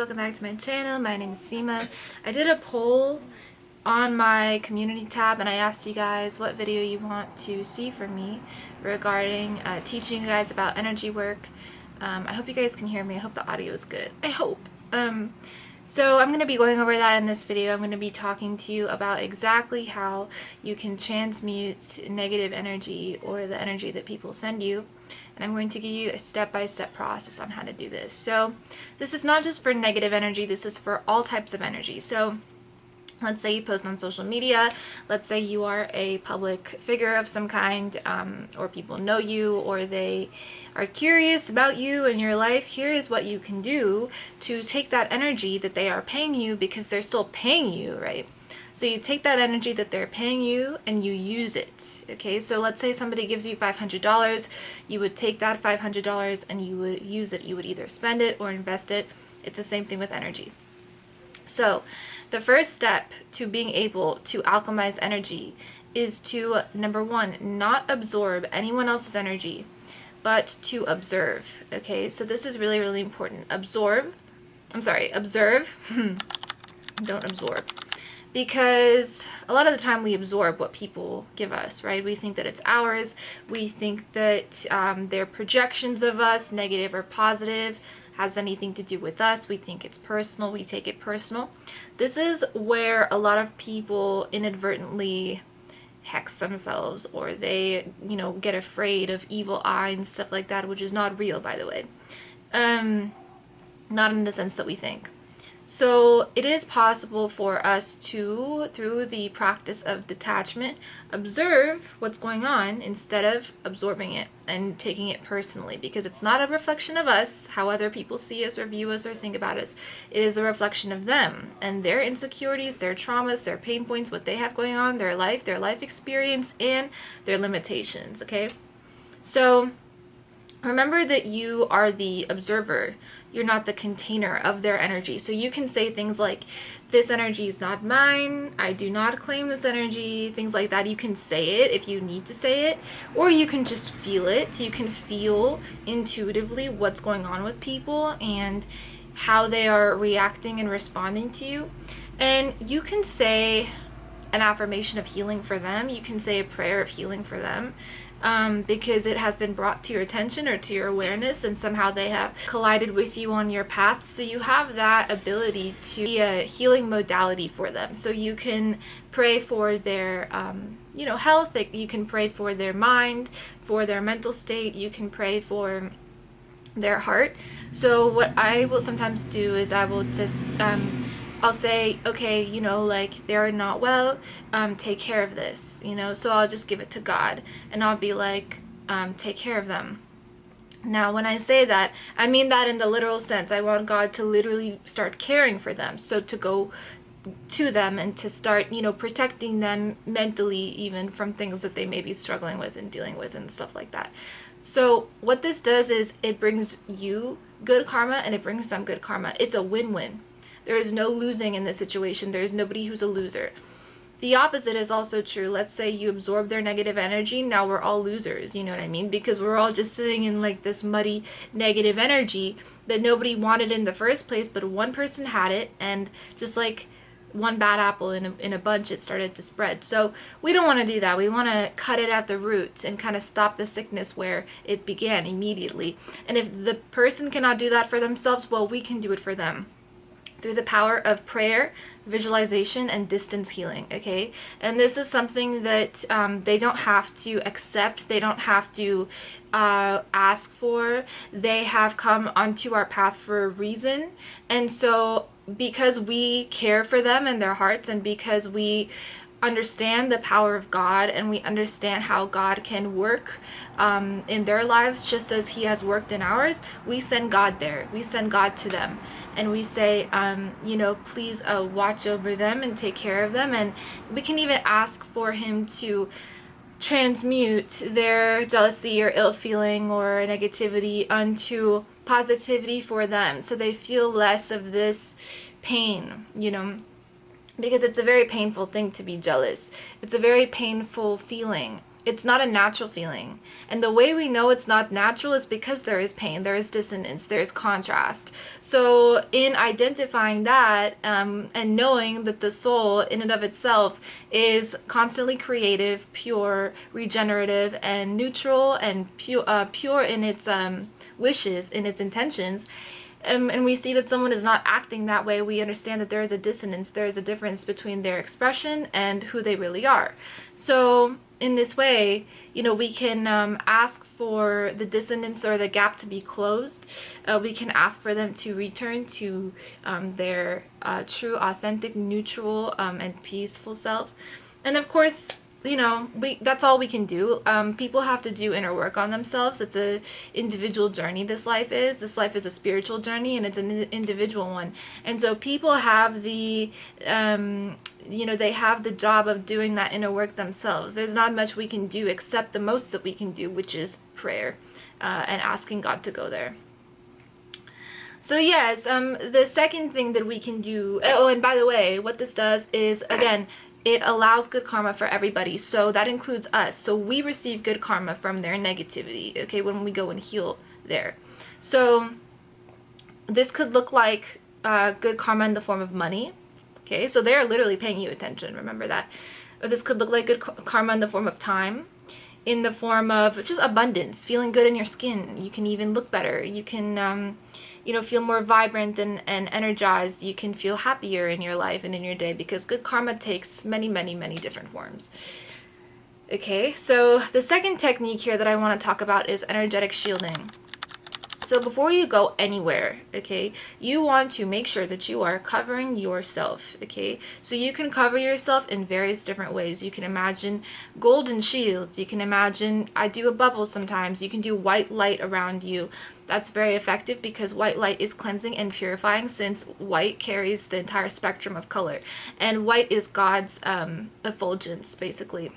Welcome back to my channel. My name is Seema. I did a poll on my community tab and I asked you guys what video you want to see from me regarding teaching you guys about energy work. I hope you guys can hear me. I hope the audio is good. I hope. So I'm going to be going over that in this video. I'm going to be talking to you about exactly how you can transmute negative energy or the energy that people send you. And I'm going to give you a step-by-step process on how to do this. So this is not just for negative energy, this is for all types of energy. So let's say you post on social media, let's say you are a public figure of some kind, or people know you, or they are curious about you and your life. Here is what you can do to take that energy that they are paying you, because they're still paying you, right? So you take that energy that they're paying you and you use it, okay? So let's say somebody gives you $500, you would take that $500 and you would use it. You would either spend it or invest it. It's the same thing with energy. So the first step to being able to alchemize energy is to, number one, not absorb anyone else's energy, but to observe, okay? So this is really, really important. Observe, don't absorb. Because a lot of the time we absorb what people give us, right? We think that it's ours. We think that their projections of us, negative or positive, has anything to do with us. We think it's personal. We take it personal. This is where a lot of people inadvertently hex themselves, or they, get afraid of evil eye and stuff like that, which is not real, by the way. Not in the sense that we think. So it is possible for us to, through the practice of detachment, observe what's going on instead of absorbing it and taking it personally, because it's not a reflection of us, how other people see us or view us or think about us. It is a reflection of them and their insecurities, their traumas, their pain points, what they have going on, their life experience, and their limitations, okay? So remember that you are the observer. You're not the container of their energy. So you can say things like, this energy is not mine, I do not claim this energy, things like that. You can say it if you need to say it, or you can just feel it. You can feel intuitively what's going on with people and how they are reacting and responding to you. And you can say an affirmation of healing for them. You can say a prayer of healing for them. Because it has been brought to your attention or to your awareness, and somehow they have collided with you on your path. So you have that ability to be a healing modality for them. So you can pray for their health. You can pray for their mind, for their mental state. You can pray for their heart. So what I will sometimes do is I will just I'll say, okay, like, they're not well, take care of this, so I'll just give it to God, and I'll be like, take care of them. Now, when I say that, I mean that in the literal sense. I want God to literally start caring for them, so to go to them and to start, protecting them mentally, even from things that they may be struggling with and dealing with and stuff like that. So what this does is it brings you good karma and it brings them good karma. It's a win-win. There is no losing in this situation. There is nobody who's a loser. The opposite is also true. Let's say you absorb their negative energy. Now we're all losers, you know what I mean? Because we're all just sitting in like this muddy negative energy that nobody wanted in the first place, but one person had it, and just like one bad apple in a bunch, it started to spread. So we don't want to do that. We want to cut it at the roots and kind of stop the sickness where it began immediately. And if the person cannot do that for themselves, well, we can do it for them, through the power of prayer, visualization, and distance healing, okay? And this is something that they don't have to accept, they don't have to ask for. They have come onto our path for a reason. And so because we care for them and their hearts, and because we understand the power of God, and we understand how God can work in their lives just as he has worked in ours, we send God there. We send God to them, and we say, please watch over them and take care of them. And we can even ask for him to transmute their jealousy or ill feeling or negativity onto positivity for them, so they feel less of this pain, because it's a very painful thing to be jealous. It's a very painful feeling. It's not a natural feeling. And the way we know it's not natural is because there is pain, there is dissonance, there is contrast. So in identifying that and knowing that the soul in and of itself is constantly creative, pure, regenerative, and neutral, and pure in its wishes, in its intentions, and we see that someone is not acting that way, we understand that there is a dissonance, there is a difference between their expression and who they really are. So in this way, you know, we can ask for the dissonance or the gap to be closed. We can ask for them to return to their true, authentic, neutral, and peaceful self. And of course, you know, that's all we can do. People have to do inner work on themselves. It's a individual journey. This life is a spiritual journey, and it's an individual one. And so people have the you know, they have the job of doing that inner work themselves. There's not much we can do except the most that we can do, which is prayer and asking God to go there. So yes, the second thing that we can do, oh, and by the way, what this does is, again, it allows good karma for everybody. So that includes us. So we receive good karma from their negativity, okay, when we go and heal there. So this could look like good karma in the form of money, okay? So they're literally paying you attention, remember that. Or this could look like good karma in the form of time, in the form of just abundance, feeling good in your skin. You can even look better. You can, you know, feel more vibrant and energized. You can feel happier in your life and in your day, because good karma takes many, many, many different forms. Okay, so the second technique here that I want to talk about is energetic shielding. So before you go anywhere, okay, you want to make sure that you are covering yourself, okay? So you can cover yourself in various different ways. You can imagine golden shields. You can imagine, I do a bubble sometimes. You can do white light around you. That's very effective because white light is cleansing and purifying, since white carries the entire spectrum of color. And white is God's effulgence, basically.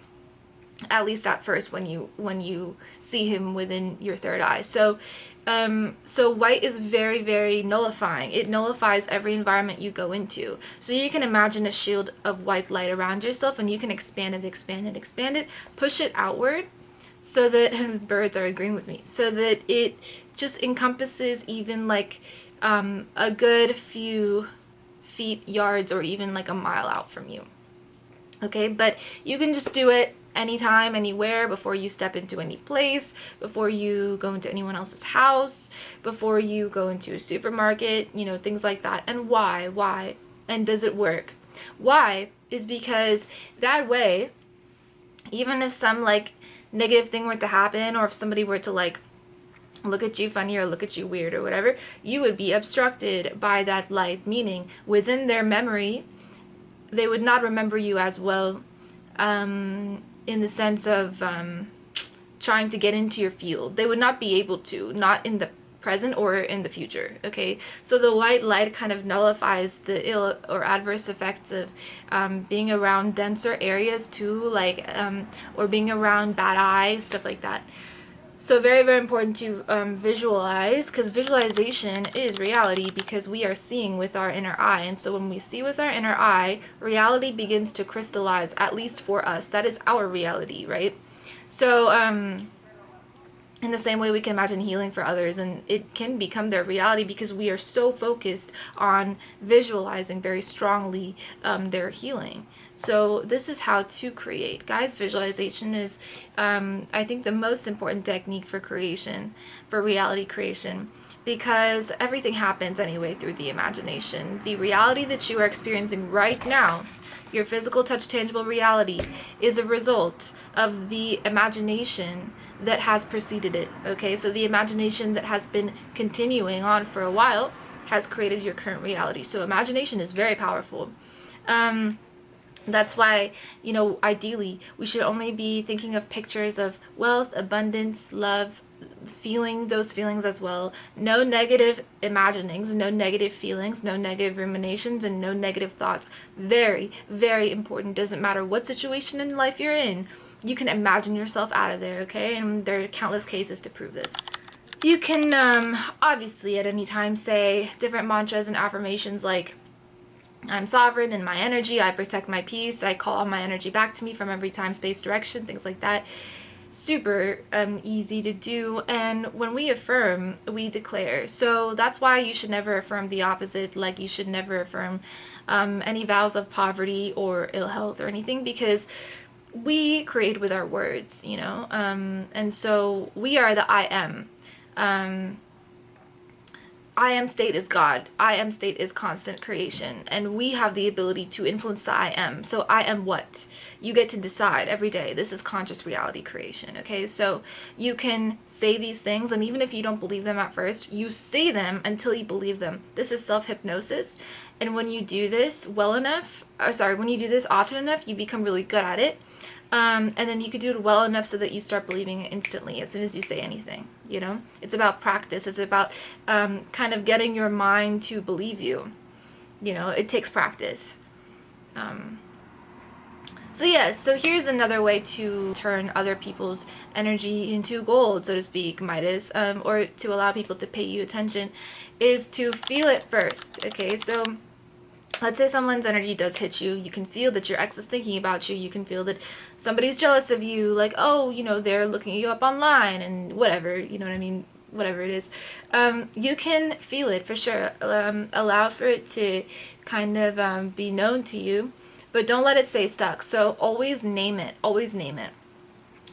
At least at first, when you see him within your third eye. So so white is very, very nullifying. It nullifies every environment you go into. So you can imagine a shield of white light around yourself, and you can expand it, expand it, expand it, push it outward, so that birds are agreeing with me, so that it just encompasses even like a good few feet, yards, or even like a mile out from you. Okay, but you can just do it anytime, anywhere, before you step into any place, before you go into anyone else's house, before you go into a supermarket, you know, things like that. And why? And does it work? Why is because that way, even if some like negative thing were to happen, or if somebody were to like look at you funny or look at you weird or whatever, you would be obstructed by that light, meaning within their memory, they would not remember you as well, in the sense of trying to get into your field. They would not be able to, not in the present or in the future, okay? So the white light kind of nullifies the ill or adverse effects of being around denser areas too, like, or being around bad eye, stuff like that. So very, very important to visualize, because visualization is reality, because we are seeing with our inner eye. And so when we see with our inner eye, reality begins to crystallize, at least for us. That is our reality, right? So in the same way, we can imagine healing for others, and it can become their reality because we are so focused on visualizing very strongly their healing. So this is how to create. Guys, visualization is, I think, the most important technique for creation, for reality creation, because everything happens anyway through the imagination. The reality that you are experiencing right now, your physical, touch, tangible reality, is a result of the imagination that has preceded it, okay? So the imagination that has been continuing on for a while has created your current reality. So imagination is very powerful. That's why, you know, ideally, we should only be thinking of pictures of wealth, abundance, love, feeling those feelings as well. No negative imaginings, no negative feelings, no negative ruminations, and no negative thoughts. Very, very important. Doesn't matter what situation in life you're in, you can imagine yourself out of there, okay? And there are countless cases to prove this. You can obviously at any time say different mantras and affirmations like, I'm sovereign in my energy. I protect my peace. I call all my energy back to me from every time, space, direction, things like that. Super easy to do. And when we affirm, we declare. So that's why you should never affirm the opposite. Like, you should never affirm any vows of poverty or ill health or anything, because we create with our words, you know. And so we are the I am. I am state is God. I am state is constant creation. And we have the ability to influence the I am. So I am what? You get to decide every day. This is conscious reality creation. Okay, so you can say these things, and even if you don't believe them at first, you say them until you believe them. This is self-hypnosis. And when you do this well enough, when you do this often enough, you become really good at it. And then you could do it well enough so that you start believing it instantly as soon as you say anything, you know? It's about practice. It's about kind of getting your mind to believe you. You know, it takes practice. So yeah, so here's another way to turn other people's energy into gold, so to speak, Midas, or to allow people to pay you attention, is to feel it first, okay? So let's say someone's energy does hit you. You can feel that your ex is thinking about you. You can feel that somebody's jealous of you. Like, oh, you know, they're looking you up online and whatever, you know what I mean? Whatever it is. You can feel it for sure. Allow for it to kind of be known to you, but don't let it stay stuck. So always name it. Always name it.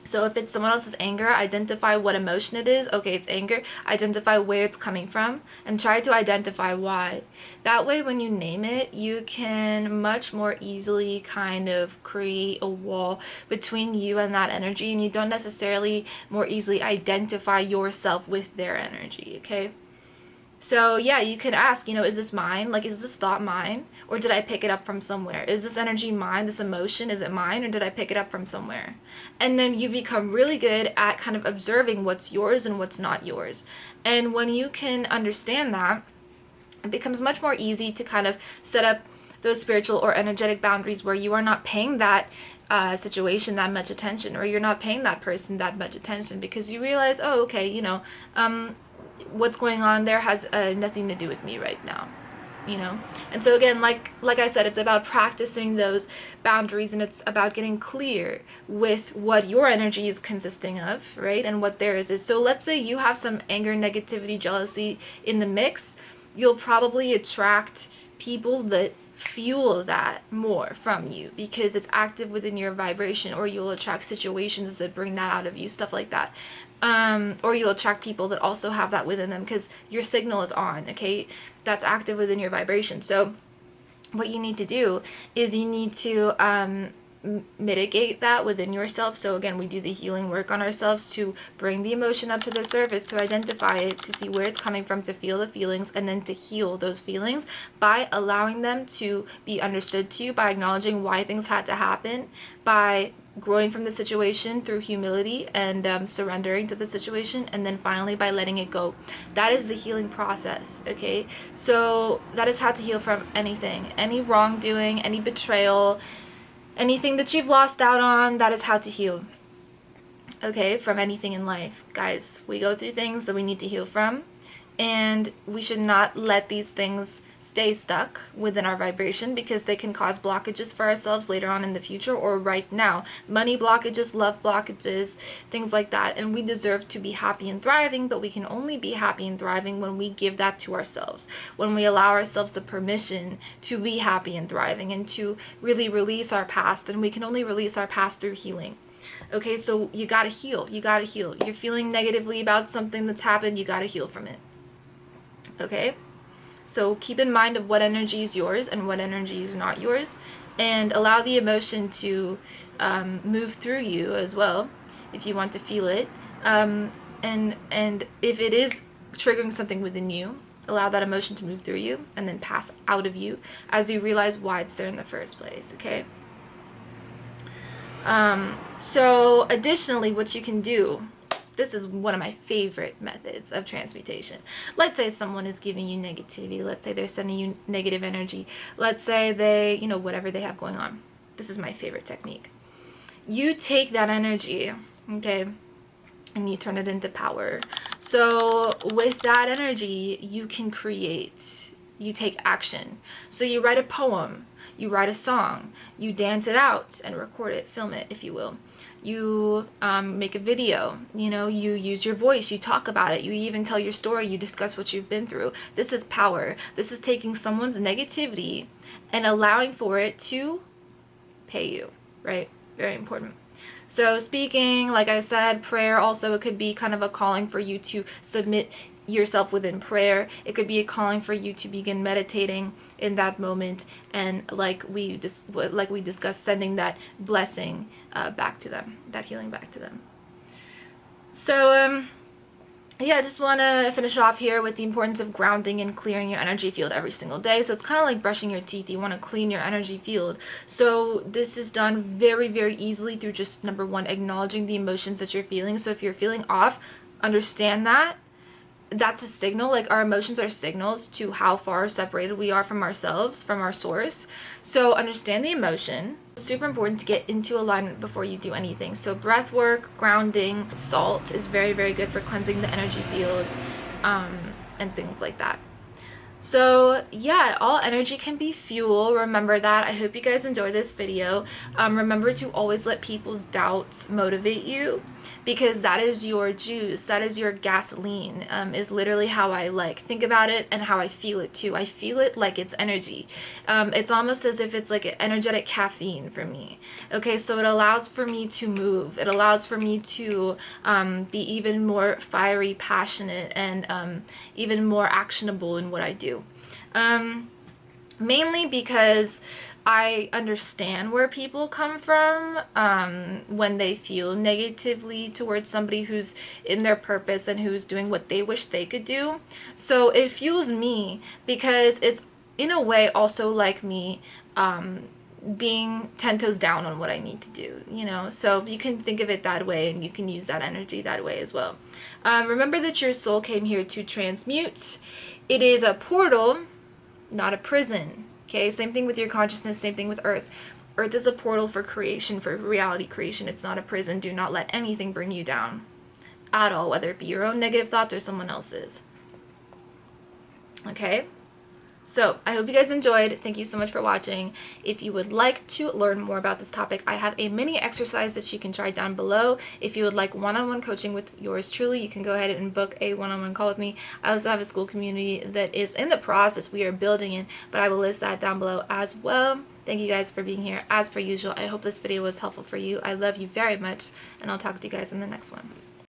So if it's someone else's anger, identify what emotion it is. Okay, it's anger. Identify where it's coming from and try to identify why. That way, when you name it, you can much more easily kind of create a wall between you and that energy, and you don't necessarily more easily identify yourself with their energy, okay? So yeah, you could ask, you know, is this mine? Like, is this thought mine? Or did I pick it up from somewhere? Is this energy mine? This emotion, is it mine? Or did I pick it up from somewhere? And then you become really good at kind of observing what's yours and what's not yours. And when you can understand that, it becomes much more easy to kind of set up those spiritual or energetic boundaries where you are not paying that situation that much attention, or you're not paying that person that much attention, because you realize, oh, okay, you know, what's going on there has nothing to do with me right now, you know. And so again, like I said, it's about practicing those boundaries, and it's about getting clear with what your energy is consisting of, right, and what theirs is. So let's say you have some anger, negativity, jealousy in the mix. You'll probably attract people that fuel that more from you because it's active within your vibration, or you'll attract situations that bring that out of you, stuff like that. Or you'll attract people that also have that within them because your signal is on, okay? That's active within your vibration. So what you need to do is you need to mitigate that within yourself. So again, we do the healing work on ourselves to bring the emotion up to the surface, to identify it, to see where it's coming from, to feel the feelings, and then to heal those feelings by allowing them to be understood to you, by acknowledging why things had to happen, by growing from the situation through humility and surrendering to the situation, and then finally by letting it go. That is the healing process, okay? So that is how to heal from anything, any wrongdoing, any betrayal, anything that you've lost out on. That is how to heal, okay, from anything in life. Guys, we go through things that we need to heal from, and we should not let these things stay stuck within our vibration, because they can cause blockages for ourselves later on in the future or right now. Money blockages, love blockages, things like that. And we deserve to be happy and thriving, but we can only be happy and thriving when we give that to ourselves, when we allow ourselves the permission to be happy and thriving and to really release our past. And we can only release our past through healing. Okay, so you gotta heal. You gotta heal. You're feeling negatively about something that's happened, you gotta heal from it. Okay? So keep in mind of what energy is yours and what energy is not yours, and allow the emotion to move through you as well if you want to feel it. And if it is triggering something within you, allow that emotion to move through you and then pass out of you as you realize why it's there in the first place, okay? So additionally, what you can do, this is one of my favorite methods of transmutation. Let's say someone is giving you negativity. Let's say they're sending you negative energy. Let's say they, you know, whatever they have going on. This is my favorite technique. You take that energy, okay, and you turn it into power. So with that energy, you can create you take action. So you write a poem, you write a song, you dance it out and record it, film it, if you will. You make a video, you know, you use your voice, you talk about it, you even tell your story, you discuss what you've been through. This is power. This is taking someone's negativity and allowing for it to pay you, right? Very important. So speaking, like I said, prayer also, it could be kind of a calling for you to submit yourself within prayer. It could be a calling for you to begin meditating in that moment, and like we discussed, sending that blessing back to them, that healing back to them. So yeah, I just want to finish off here with the importance of grounding and clearing your energy field every single day. So it's kind of like brushing your teeth. You want to clean your energy field. So this is done very, very easily through just, number one, acknowledging the emotions that you're feeling. So if you're feeling off, understand that. That's a signal. Like, our emotions are signals to how far separated we are from ourselves, from our source. So understand the emotion. Super important to get into alignment before you do anything. So breath work, grounding, salt is very, very good for cleansing the energy field, and things like that. So yeah, all energy can be fuel. Remember that. I hope you guys enjoyed this video. Remember to always let people's doubts motivate you, because that is your juice. That is your gasoline, is literally how I think about it, and how I feel it too. I feel it like it's energy. It's almost as if it's like an energetic caffeine for me. Okay, so it allows for me to move. It allows for me to be even more fiery, passionate, and even more actionable in what I do. Mainly because I understand where people come from when they feel negatively towards somebody who's in their purpose and who's doing what they wish they could do. So it fuels me, because it's in a way also like me being 10 toes down on what I need to do, you know? So you can think of it that way, and you can use that energy that way as well. Remember that your soul came here to transmute. It is a portal, not a prison. Okay, same thing with your consciousness, same thing with Earth. Earth is a portal for creation, for reality creation. It's not a prison. Do not let anything bring you down at all, whether it be your own negative thoughts or someone else's. Okay? So I hope you guys enjoyed. Thank you so much for watching. If you would like to learn more about this topic, I have a mini exercise that you can try down below. If you would like one-on-one coaching with yours truly, you can go ahead and book a one-on-one call with me. I also have a school community that is in the process. We are building it, but I will list that down below as well. Thank you guys for being here. As per usual, I hope this video was helpful for you. I love you very much, and I'll talk to you guys in the next one.